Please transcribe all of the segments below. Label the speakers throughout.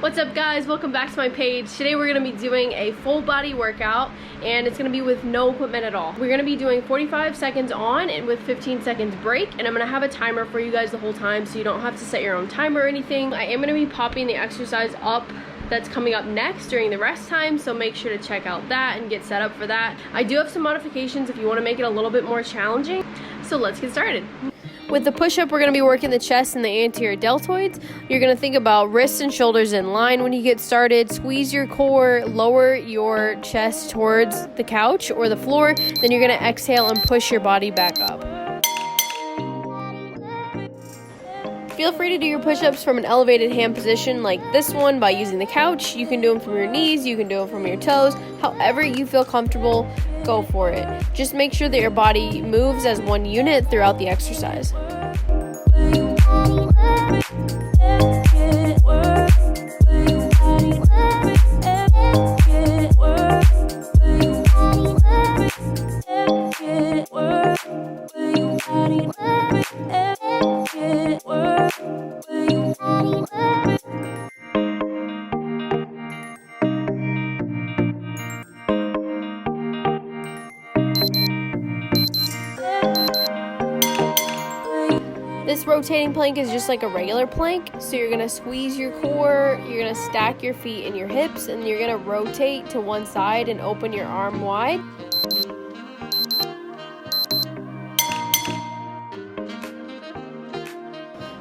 Speaker 1: What's up guys, welcome back to my page. Today we're going to be doing a full body workout and it's going to be with no equipment at all. We're going to be doing 45 seconds on and with 15 seconds break, and I'm going to have a timer for you guys the whole time so you don't have to set your own timer or anything. I am going to be popping the exercise up that's coming up next during the rest time, so make sure to check out that and get set up for that. I do have some modifications if you want to make it a little bit more challenging, so let's get started. With the push-up, we're going to be working the chest and the anterior deltoids. You're going to think about wrists and shoulders in line when you get started. Squeeze your core, lower your chest towards the couch or the floor. Then you're going to exhale and push your body back up. Feel free to do your push-ups from an elevated hand position like this one by using the couch. You can do them from your knees, you can do them from your toes. However you feel comfortable, go for it. Just make sure that your body moves as one unit throughout the exercise. This rotating plank is just like a regular plank, so you're going to squeeze your core, you're going to stack your feet and your hips, and you're going to rotate to one side and open your arm wide.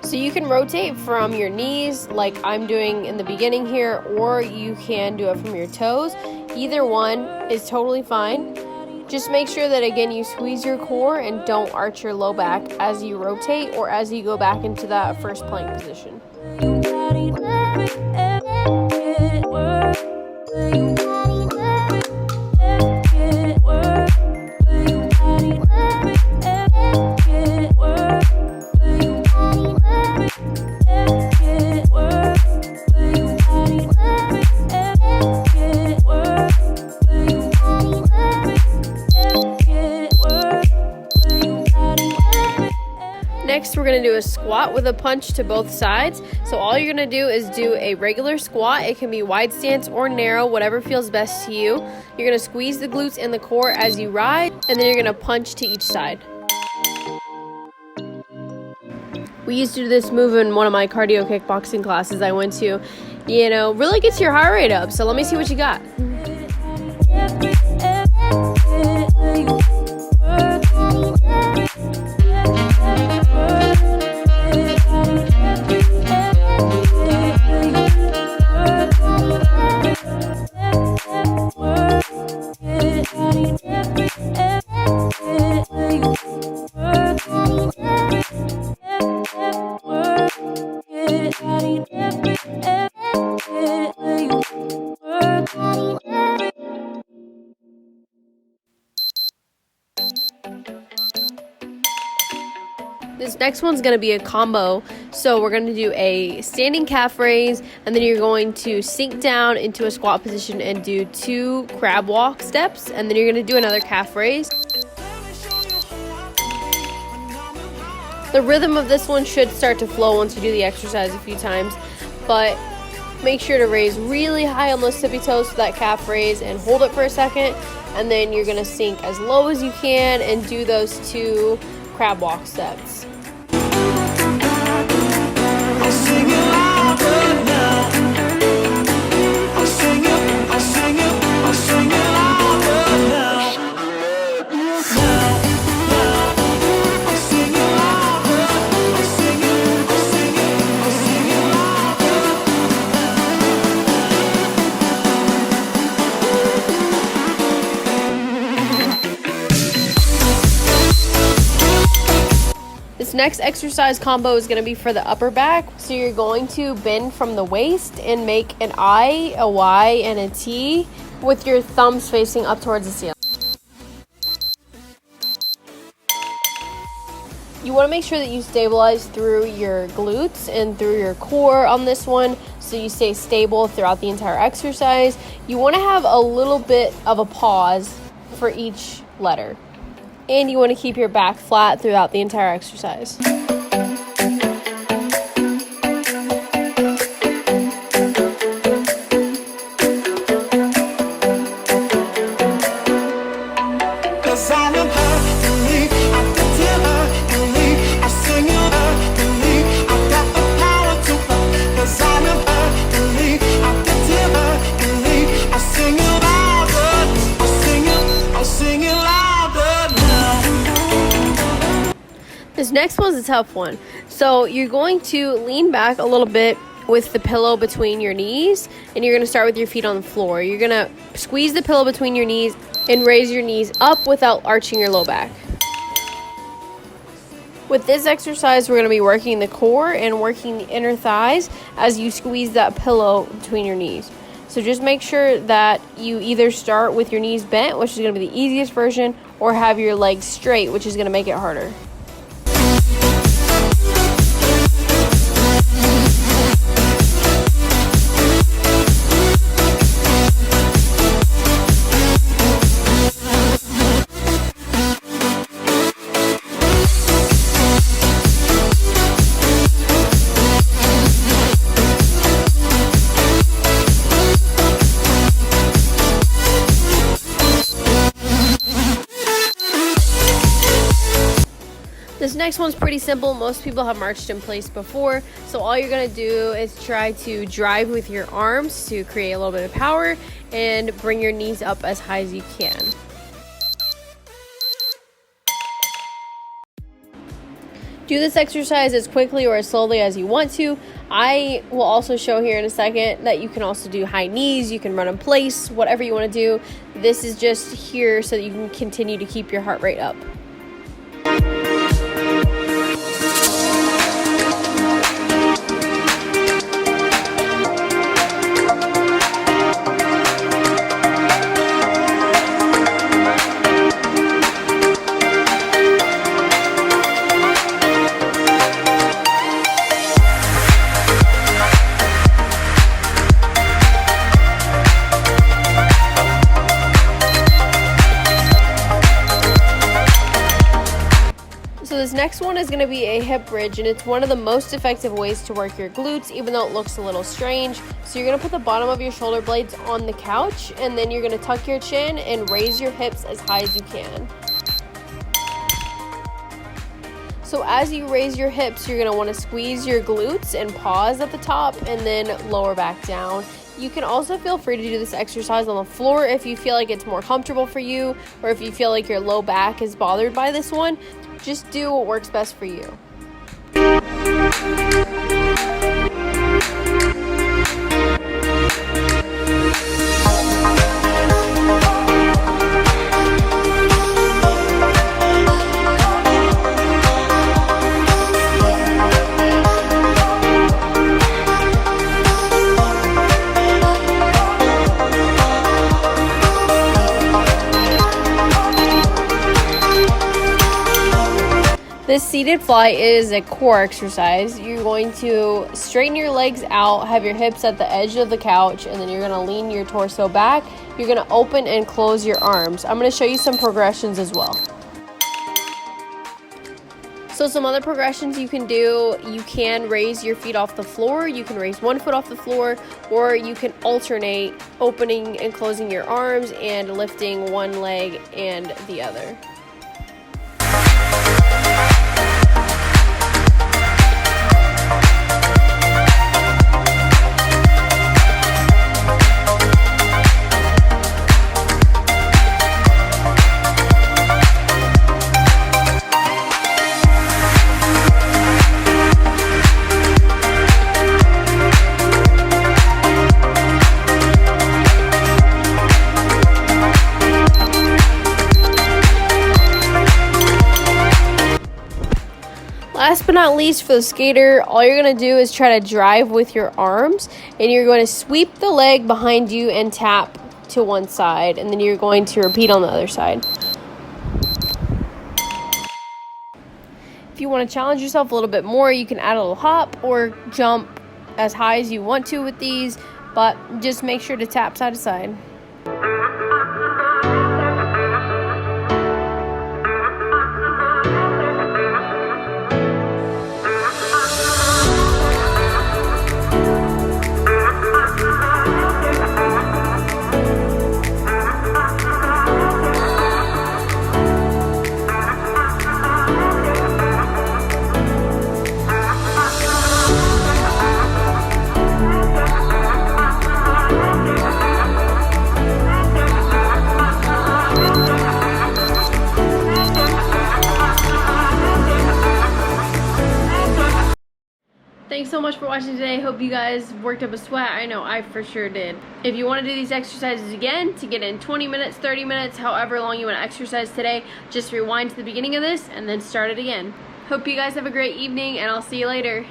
Speaker 1: So you can rotate from your knees like I'm doing in the beginning here, or you can do it from your toes. Either one is totally fine. Just make sure that, again, you squeeze your core and don't arch your low back as you rotate or as you go back into that first plank position. Next, we're going to do a squat with a punch to both sides. So all you're going to do is do a regular squat. It can be wide stance or narrow, whatever feels best to you. You're going to squeeze the glutes and the core as you ride, and then you're going to punch to each side. We used to do this move in one of my cardio kickboxing classes I went to. You know, really gets your heart rate up. So let me see what you got. This next one's going to be a combo. So we're going to do a standing calf raise, and then you're going to sink down into a squat position and do 2 crab walk steps, and then you're going to do another calf raise. The rhythm of this one should start to flow once you do the exercise a few times, but make sure to raise really high on those tippy toes for that calf raise and hold it for a second, and then you're going to sink as low as you can and do those 2 crab walk steps. This next exercise combo is going to be for the upper back. So you're going to bend from the waist and make an I, a Y, and a T with your thumbs facing up towards the ceiling. You want to make sure that you stabilize through your glutes and through your core on this one, so you stay stable throughout the entire exercise. You want to have a little bit of a pause for each letter. And you want to keep your back flat throughout the entire exercise. next one's a tough one. So you're going to lean back a little bit with the pillow between your knees, and you're going to start with your feet on the floor. You're going to squeeze the pillow between your knees and raise your knees up without arching your low back. With this exercise, we're going to be working the core and working the inner thighs as you squeeze that pillow between your knees. So just make sure that you either start with your knees bent, which is going to be the easiest version, or have your legs straight, which is going to make it harder. This next one's pretty simple. Most people have marched in place before, so all you're going to do is try to drive with your arms to create a little bit of power and bring your knees up as high as you can. Do this exercise as quickly or as slowly as you want to. I will also show here in a second that you can also do high knees, you can run in place, whatever you want to do. This is just here so that you can continue to keep your heart rate up. This next one is going to be a hip bridge, and it's one of the most effective ways to work your glutes, even though it looks a little strange. So you're going to put the bottom of your shoulder blades on the couch, and then you're going to tuck your chin and raise your hips as high as you can. So as you raise your hips, you're going to want to squeeze your glutes and pause at the top and then lower back down. You can also feel free to do this exercise on the floor if you feel like it's more comfortable for you, or if you feel like your low back is bothered by this one. Just do what works best for you. This seated fly is a core exercise. You're going to straighten your legs out, have your hips at the edge of the couch, and then you're going to lean your torso back. You're going to open and close your arms. I'm going to show you some progressions as well. So some other progressions you can do, you can raise your feet off the floor, you can raise one foot off the floor, or you can alternate opening and closing your arms and lifting one leg and the other. Last but not least, for the skater, all you're going to do is try to drive with your arms, and you're going to sweep the leg behind you and tap to one side, and then you're going to repeat on the other side. If you want to challenge yourself a little bit more, you can add a little hop or jump as high as you want to with these, but just make sure to tap side to side. thanks so much for watching today. Hope you guys worked up a sweat. I know I for sure did. If you want to do these exercises again to get in 20 minutes, 30 minutes, however long you want to exercise today, just rewind to the beginning of this and then start it again. Hope you guys have a great evening, and I'll see you later.